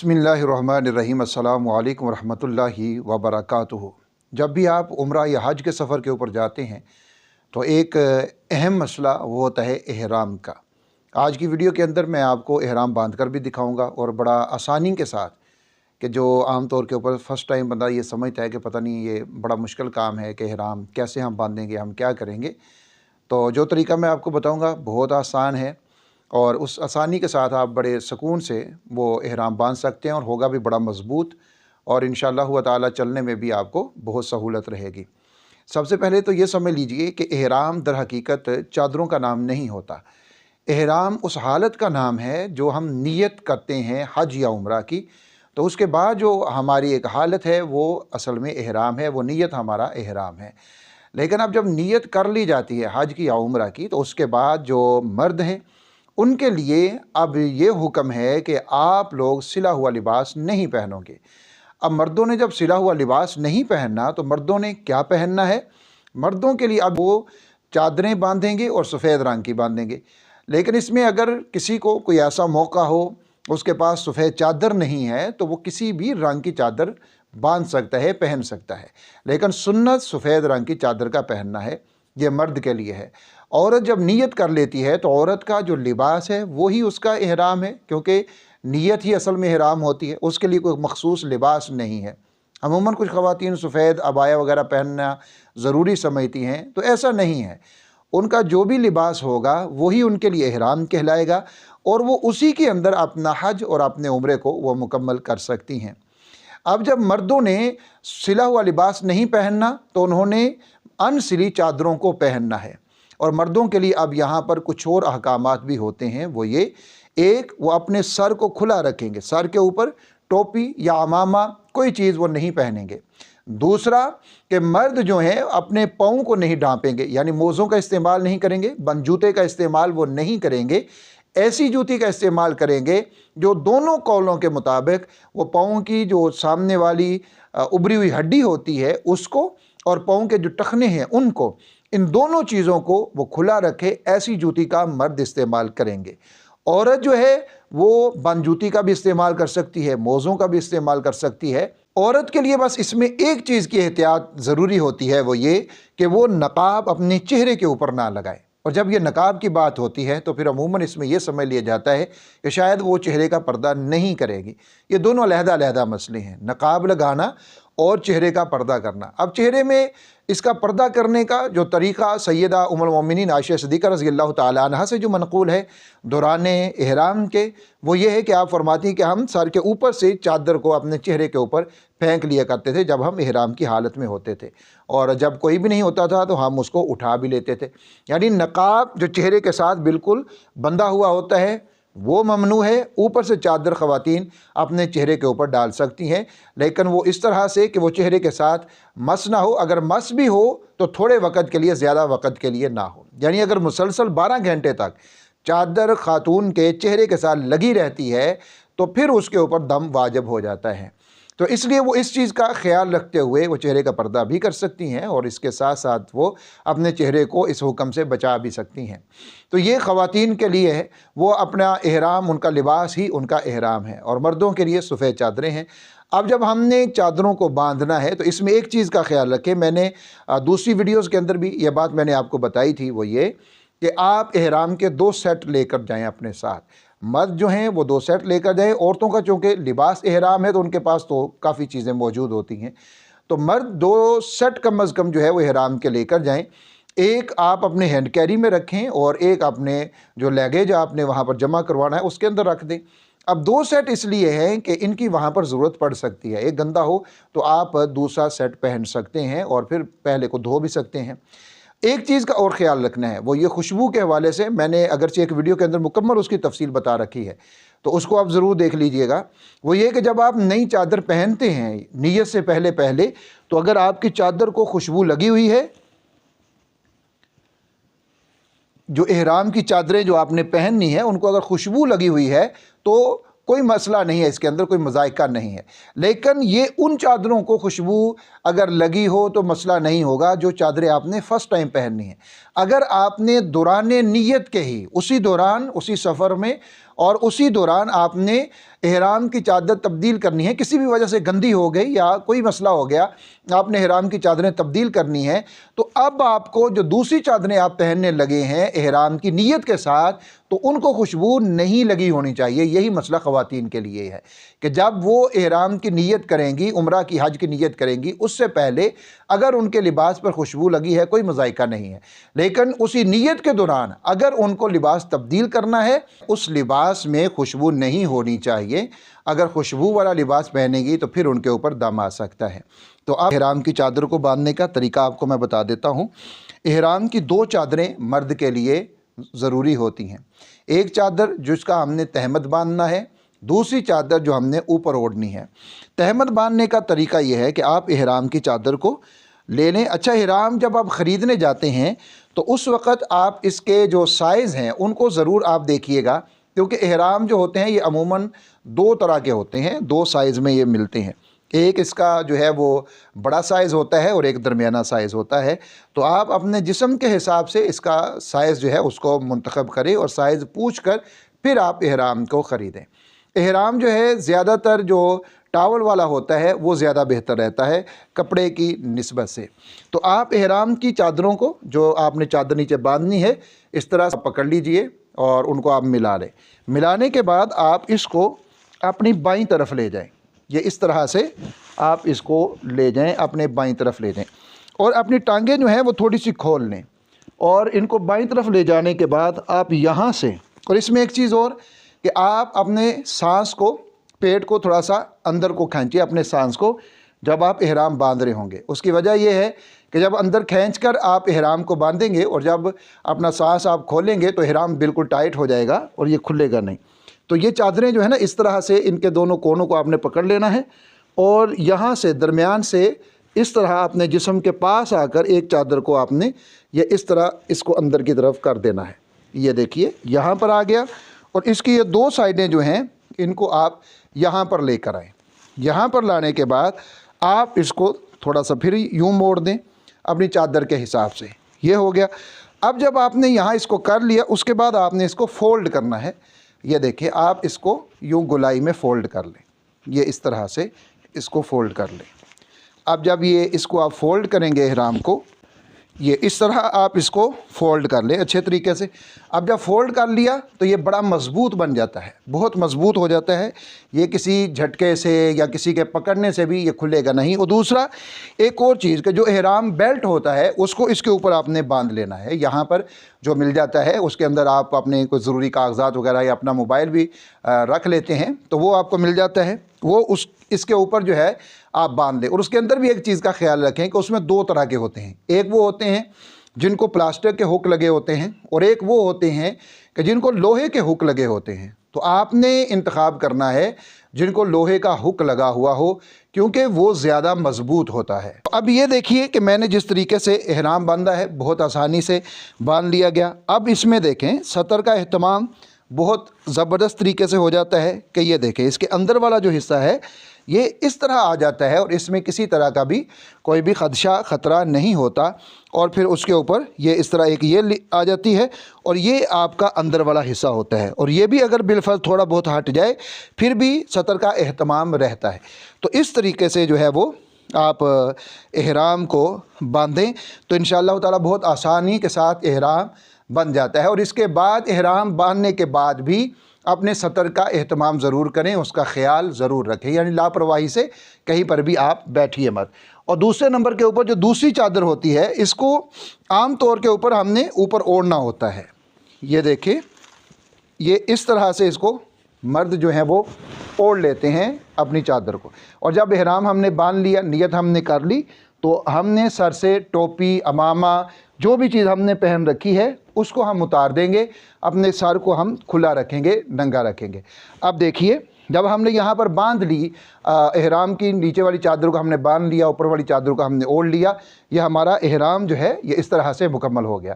बिस्मिल्लाहिर्रहमानिर्रहीम अस्सलामु अलैकुम वरहमतुल्लाहि वबरकातुहू। जब भी आप उम्रा या हज के सफ़र के ऊपर जाते हैं तो एक अहम मसला वो होता है एहराम का। आज की वीडियो के अंदर मैं आपको एहराम बांध कर भी दिखाऊंगा और बड़ा आसानी के साथ कि जो आम तौर के ऊपर फ़र्स्ट टाइम बंदा ये समझता है कि पता नहीं ये बड़ा मुश्किल काम है कि एहराम कैसे हम बांधेंगे, हम क्या करेंगे। तो जो तरीका मैं आपको बताऊँगा बहुत आसान है और उस आसानी के साथ आप बड़े सुकून से वो एहराम बांध सकते हैं और होगा भी बड़ा मज़बूत और इंशाअल्लाह हुआ ताला चलने में भी आपको बहुत सहूलत रहेगी। सबसे पहले तो ये समझ लीजिए कि एहराम दर हकीकत चादरों का नाम नहीं होता। एहराम उस हालत का नाम है जो हम नियत करते हैं हज या उम्रा की, तो उसके बाद जो हमारी एक हालत है वो असल में एहराम है, वो नियत हमारा एहराम है। लेकिन अब जब नियत कर ली जाती है हज की या उम्रा की, तो उसके बाद जो मर्द हैं उनके लिए अब ये हुक्म है कि आप लोग सिला हुआ लिबास नहीं पहनोगे। अब मर्दों ने जब सिला हुआ लिबास नहीं पहनना तो मर्दों ने क्या पहनना है? मर्दों के लिए अब वो चादरें बांधेंगे और सफ़ेद रंग की बांधेंगे। लेकिन इसमें अगर किसी को कोई ऐसा मौका हो उसके पास सफ़ेद चादर नहीं है तो वो किसी भी रंग की चादर बांध सकता है, पहन सकता है। लेकिन सुन्नत सफ़ेद रंग की चादर का पहनना है, ये मर्द के लिए है। औरत जब नियत कर लेती है तो औरत का जो लिबास है वही उसका एहराम है, क्योंकि नियत ही असल में एहराम होती है, उसके लिए कोई मखसूस लिबास नहीं है। अमूमन कुछ ख़वातीन सफ़ेद अबाया वगैरह पहनना ज़रूरी समझती हैं, तो ऐसा नहीं है। उनका जो भी लिबास होगा वही उनके लिए एहराम कहलाएगा और वो उसी के अंदर अपना हज और अपने उम्रे को वो मुकम्मल कर सकती हैं। अब जब मर्दों ने सिला हुआ लिबास नहीं पहनना तो उन्होंने अनसिली चादरों को पहनना है। और मर्दों के लिए अब यहाँ पर कुछ और अहकामात भी होते हैं। वो ये, एक, वो अपने सर को खुला रखेंगे, सर के ऊपर टोपी या अमामा कोई चीज़ वो नहीं पहनेंगे। दूसरा कि मर्द जो हैं अपने पाँव को नहीं ढांपेंगे, यानी मोज़ों का इस्तेमाल नहीं करेंगे, बंद जूते का इस्तेमाल वो नहीं करेंगे। ऐसी जूती का इस्तेमाल करेंगे जो दोनों कौलों के मुताबिक वो पाँव की जो सामने वाली उभरी हुई हड्डी होती है उसको और पाँव के जो टखने हैं उनको, इन दोनों चीज़ों को वो खुला रखे, ऐसी जूती का मर्द इस्तेमाल करेंगे। औरत जो है वो बंद जूती का भी इस्तेमाल कर सकती है, मोज़ों का भी इस्तेमाल कर सकती है। औरत के लिए बस इसमें एक चीज़ की एहतियात ज़रूरी होती है, वो ये कि वो नकाब अपने चेहरे के ऊपर ना लगाए। और जब ये नकाब की बात होती है तो फिर अमूमन इसमें यह समझ लिया जाता है कि शायद वो चेहरे का पर्दा नहीं करेगी। ये दोनों अलहदा-अलहदा मसले हैं, नकाब लगाना और चेहरे का पर्दा करना। अब चेहरे में इसका पर्दा करने का जो तरीक़ा सैयदा उम्मुल मोमिनीन आयशा सिद्दीक़ा रज़ियल्लाहु ताला अन्हा से जो मनक़ूल है दौरान एहराम के, वो ये है कि आप फरमाती हैं कि हम सर के ऊपर से चादर को अपने चेहरे के ऊपर फेंक लिया करते थे जब हम एहराम की हालत में होते थे, और जब कोई भी नहीं होता था तो हम उसको उठा भी लेते थे। यानी नकाब जो चेहरे के साथ बिल्कुल बंधा हुआ होता है वो ममनू है। ऊपर से चादर ख़वातीन अपने चेहरे के ऊपर डाल सकती हैं, लेकिन वो इस तरह से कि वो चेहरे के साथ मस ना हो। अगर मस भी हो तो थोड़े वक़्त के लिए, ज़्यादा वक़्त के लिए ना हो। यानी अगर मुसलसल 12 घंटे तक चादर खातून के चेहरे के साथ लगी रहती है तो फिर उसके ऊपर दम वाजिब हो जाता है। तो इसलिए वो इस चीज़ का ख्याल रखते हुए वो चेहरे का पर्दा भी कर सकती हैं और इसके साथ साथ वो अपने चेहरे को इस हुक्म से बचा भी सकती हैं। तो ये ख़वातीन के लिए है, वो अपना एहराम, उनका लिबास ही उनका एहराम है, और मर्दों के लिए सफ़ेद चादरें हैं। अब जब हमने चादरों को बांधना है तो इसमें एक चीज़ का ख्याल रखें, मैंने दूसरी वीडियोज़ के अंदर भी ये बात मैंने आपको बताई थी, वो ये कि आप एहराम के 2 सेट लेकर जाएँ अपने साथ। मर्द जो हैं वो 2 सेट लेकर जाएँ। औरतों का चूँकि लिबास एहराम है तो उनके पास तो काफ़ी चीज़ें मौजूद होती हैं, तो मर्द 2 सेट कम अज़ कम जो है वो एहराम के लेकर जाएँ। एक आप अपने हैंड कैरी में रखें और एक अपने जो लगेज आपने वहाँ पर जमा करवाना है उसके अंदर रख दें। अब 2 सेट इसलिए हैं कि इनकी वहाँ पर ज़रूरत पड़ सकती है। एक गंदा हो तो आप दूसरा सेट पहन सकते हैं और फिर पहले को धो भी सकते हैं। एक चीज़ का और ख़्याल रखना है, वो ये खुशबू के हवाले से मैंने अगरचे एक वीडियो के अंदर मुकम्मल उसकी तफसील बता रखी है, तो उसको आप ज़रूर देख लीजिएगा। वो ये कि जब आप नई चादर पहनते हैं नियत से पहले तो अगर आपकी चादर को खुशबू लगी हुई है, जो एहराम की चादरें जो आपने पहननी है उनको अगर खुशबू लगी हुई है तो कोई मसला नहीं है, इसके अंदर कोई मज़ाइका नहीं है। लेकिन ये उन चादरों को खुशबू अगर लगी हो तो मसला नहीं होगा जो चादरें आपने फ़र्स्ट टाइम पहननी है। अगर आपने दौरान नियत के ही उसी दौरान उसी सफ़र में और उसी दौरान आपने इहराम की चादर तब्दील करनी है। किसी भी वजह से गंदी हो गई या कोई मसला हो गया, आपने इहराम की चादरें तब्दील करनी है, तो अब आपको जो दूसरी चादरें आप पहनने लगे हैं इहराम की नीयत के साथ, तो उनको खुशबू नहीं लगी होनी चाहिए। यही मसला ख़वातीन के लिए है कि जब वो इहराम की नीयत करेंगी, उम्रा की हज की नीयत करेंगी, उससे पहले अगर उनके लिबास पर खुशबू लगी है कोई मज़ाइका नहीं है, लेकिन उसी नीयत के दौरान अगर उनको लिबास तब्दील करना है, उस लिबास में खुशबू नहीं होनी चाहिए। अगर खुशबू वाला लिबास पहनेगी तो फिर उनके ऊपर दम आ सकता है। तो अब इहराम की चादर को बांधने का तरीका आपको मैं बता देता हूँ। इहराम की 2 चादरें मर्द के लिए ज़रूरी होती हैं। एक चादर जिसका हमने तहमद बांधना है, दूसरी चादर जो हमने ऊपर ओढ़नी है। तहमद बांधने का तरीका यह है कि आप इहराम की चादर को ले लें। अच्छा, इहराम जब आप ख़रीदने जाते हैं तो उस वक़्त आप इसके जो साइज़ हैं उनको ज़रूर आप देखिएगा, क्योंकि इहराम जो होते हैं ये अमूमन 2 तरह के होते हैं, 2 साइज़ में ये मिलते हैं। एक इसका जो है वो बड़ा साइज़ होता है और एक दरमियाना साइज़ होता है। तो आप अपने जिस्म के हिसाब से इसका साइज़ जो है उसको मुंतखब करें और साइज़ पूछ कर फिर आप इहराम को ख़रीदें। इहराम जो है ज़्यादातर जो टावल वाला होता है वो ज़्यादा बेहतर रहता है कपड़े की निस्बत से। तो आप इहराम की चादरों को, जो आपने चादर नीचे बांधनी है, इस तरह से पकड़ लीजिए और उनको आप मिला लें। मिलाने के बाद आप इसको अपनी बाईं तरफ ले जाएं। ये इस तरह से आप इसको ले जाएं, अपने बाईं तरफ ले जाएं और अपनी टांगें जो हैं वो थोड़ी सी खोल लें और इनको बाईं तरफ ले जाने के बाद आप यहाँ से, और इसमें एक चीज़ और कि आप अपने सांस को, पेट को थोड़ा सा अंदर को खींचिए अपने सांस को जब आप इहराम बांध रहे होंगे। उसकी वजह यह है कि जब अंदर खींचकर आप इहराम को बांधेंगे और जब अपना सांस आप खोलेंगे तो इहराम बिल्कुल टाइट हो जाएगा और ये खुलेगा नहीं। तो ये चादरें जो है ना, इस तरह से इनके दोनों कोनों को आपने पकड़ लेना है और यहाँ से दरमियान से इस तरह अपने जिस्म के पास आकर एक चादर को आपने ये इस तरह इसको अंदर की तरफ कर देना है। ये देखिए यहाँ पर आ गया और इसकी ये 2 साइडें जो हैं इनको आप यहाँ पर लेकर आएँ। यहाँ पर लाने के बाद आप इसको थोड़ा सा फिर यूँ मोड़ दें अपनी चादर के हिसाब से। ये हो गया। अब जब आपने यहाँ इसको कर लिया उसके बाद आपने इसको फ़ोल्ड करना है। ये देखिए, आप इसको यूँ गोलाई में फ़ोल्ड कर लें। ये इस तरह से इसको फ़ोल्ड कर लें। अब जब ये इसको आप फ़ोल्ड करेंगे इहराम को, ये इस तरह आप इसको फ़ोल्ड कर लें अच्छे तरीके से। अब जब फ़ोल्ड कर लिया तो ये बड़ा मज़बूत बन जाता है, बहुत मज़बूत हो जाता है। ये किसी झटके से या किसी के पकड़ने से भी ये खुलेगा नहीं। और दूसरा एक और चीज़ कि जो इहराम बेल्ट होता है उसको इसके ऊपर आपने बांध लेना है। यहाँ पर जो मिल जाता है उसके अंदर आप अपने कोई ज़रूरी कागज़ात वगैरह या अपना मोबाइल भी रख लेते हैं तो वो आपको मिल जाता है, वो इसके ऊपर जो है आप बांध लें। और उसके अंदर भी एक चीज़ का ख्याल रखें कि उसमें 2 तरह के होते हैं। एक वो होते हैं जिनको प्लास्टिक के हुक लगे होते हैं और एक वो होते हैं कि जिनको लोहे के हुक लगे होते हैं। तो आपने इंतखाब करना है जिनको लोहे का हुक लगा हुआ हो, क्योंकि वो ज़्यादा मज़बूत होता है। अब ये देखिए कि मैंने जिस तरीके से इहराम बांधा है बहुत आसानी से बांध लिया गया। अब इसमें देखें सतर का एहतमाम बहुत ज़बरदस्त तरीके से हो जाता है कि ये देखें इसके अंदर वाला जो हिस्सा है ये इस तरह आ जाता है और इसमें किसी तरह का भी कोई भी ख़तरा नहीं होता। और फिर उसके ऊपर ये इस तरह एक ये आ जाती है और ये आपका अंदर वाला हिस्सा होता है। और ये भी अगर बिलफर्ज थोड़ा बहुत हट जाए फिर भी सतर का एहतमाम रहता है। तो इस तरीके से जो है वो आप इहराम को बांधें तो इंशाअल्लाह ताला बहुत आसानी के साथ इहराम बन जाता है। और इसके बाद इहराम बांधने के बाद भी अपने सतर का एहतमाम ज़रूर करें, उसका ख्याल ज़रूर रखें, यानी लापरवाही से कहीं पर भी आप बैठिए मत। और दूसरे नंबर के ऊपर जो दूसरी चादर होती है इसको आम तौर के ऊपर हमने ऊपर ओढ़ना होता है। ये देखिए, ये इस तरह से इसको मर्द जो हैं वो ओढ़ लेते हैं अपनी चादर को। और जब इहराम हमने बांध लिया, नियत हमने कर ली, तो हमने सर से टोपी, अमामा, जो भी चीज़ हमने पहन रखी है उसको हम उतार देंगे, अपने सर को हम खुला रखेंगे, नंगा रखेंगे। अब देखिए, जब हमने यहाँ पर बांध ली, इहराम की नीचे वाली चादर को हमने बांध लिया, ऊपर वाली चादर को हमने ओढ़ लिया, ये हमारा इहराम जो है ये इस तरह से मुकम्मल हो गया।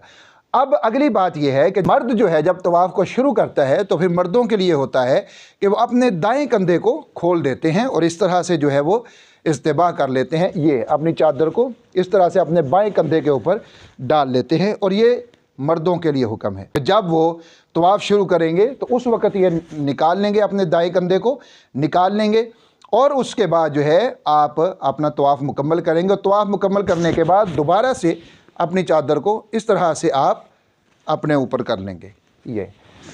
अब अगली बात यह है कि मर्द जो है जब तवाफ़ को शुरू करता है तो फिर मर्दों के लिए होता है कि वो अपने दाएं कंधे को खोल देते हैं और इस तरह से जो है वो इस्तेबा कर लेते हैं। ये अपनी चादर को इस तरह से अपने बाएं कंधे के ऊपर डाल लेते हैं और ये मर्दों के लिए हुक्म है। जब वो तवाफ़ शुरू करेंगे तो उस वक़्त ये निकाल लेंगे, अपने दाएं कंधे को निकाल लेंगे और उसके बाद जो है आप अपना तवाफ़ मुकम्मल करेंगे। तवाफ़ मुकम्मल करने के बाद दोबारा से अपनी चादर को इस तरह से आप अपने ऊपर कर लेंगे। ये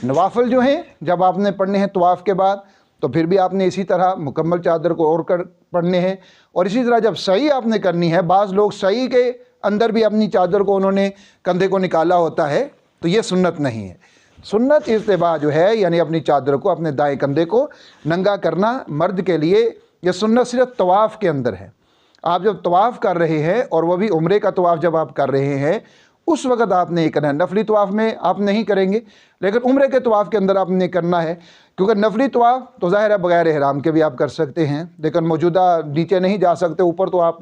नवाफिल जो हैं जब आपने पढ़ने हैं तवाफ़ के बाद तो फिर भी आपने इसी तरह मुकम्मल चादर को ओढ़ कर पढ़ने हैं। और इसी तरह जब सही आपने करनी है, बाज़ लोग सही के अंदर भी अपनी चादर को उन्होंने कंधे को निकाला होता है, तो ये सुन्नत नहीं है। सुन्नत इत्तिबा जो है यानी अपनी चादर को अपने दाएं कंधे को नंगा करना मर्द के लिए, यह सुन्नत सिर्फ तवाफ़ के अंदर है। आप जब तवाफ़ कर रहे हैं और वह भी उम्रे का तवाफ़ जब आप कर रहे हैं उस वक़्त आपने ये करना है। नफली तवाफ़ में आप नहीं करेंगे, लेकिन उम्रे के तवाफ़ के अंदर आपने करना है, क्योंकि नफली तवाफ़ तो ज़ाहिर है बग़ैर एहराम के भी आप कर सकते हैं, लेकिन मौजूदा नीचे नहीं जा सकते, ऊपर तो आप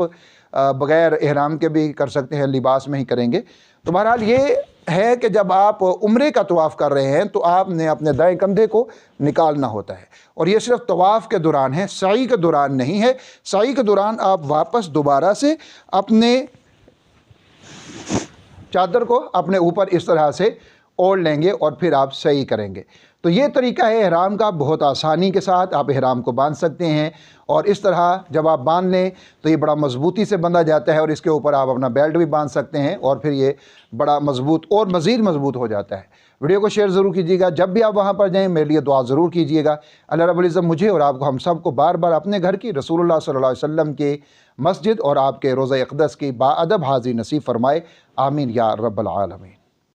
बग़ैर एहराम के भी कर सकते हैं, लिबास में ही करेंगे। तो बहरहाल ये है कि जब आप उम्रे का तवाफ़ कर रहे हैं तो आपने अपने दाएं कंधे को निकालना होता है, और ये सिर्फ तवाफ़ के दौरान है, साई के दौरान नहीं है। साई के दौरान आप वापस दोबारा से अपने चादर को अपने ऊपर इस तरह से ओढ़ लेंगे और फिर आप सही करेंगे। तो ये तरीका है एहराम का, बहुत आसानी के साथ आप एहराम को बांध सकते हैं। और इस तरह जब आप बांध लें तो ये बड़ा मज़बूती से बंधा जाता है, और इसके ऊपर आप अपना बेल्ट भी बांध सकते हैं और फिर ये बड़ा मज़बूत और मज़ीद मज़बूत हो जाता है। वीडियो को शेयर ज़रूर कीजिएगा। जब भी आप वहाँ पर जाएँ मेरे लिए दुआ ज़रूर कीजिएगा। अल्लाह रब्बुल इज़्ज़त मुझे और आपको, हम सब को बार बार अपने घर की, रसूलुल्लाह सल्लल्लाहु अलैहि वसल्लम के मस्जिद और आपके रोज़ा अक़दस की बाअदब हाज़िरी नसीब फ़रमाए। आमीन या रब्बल आलमीन।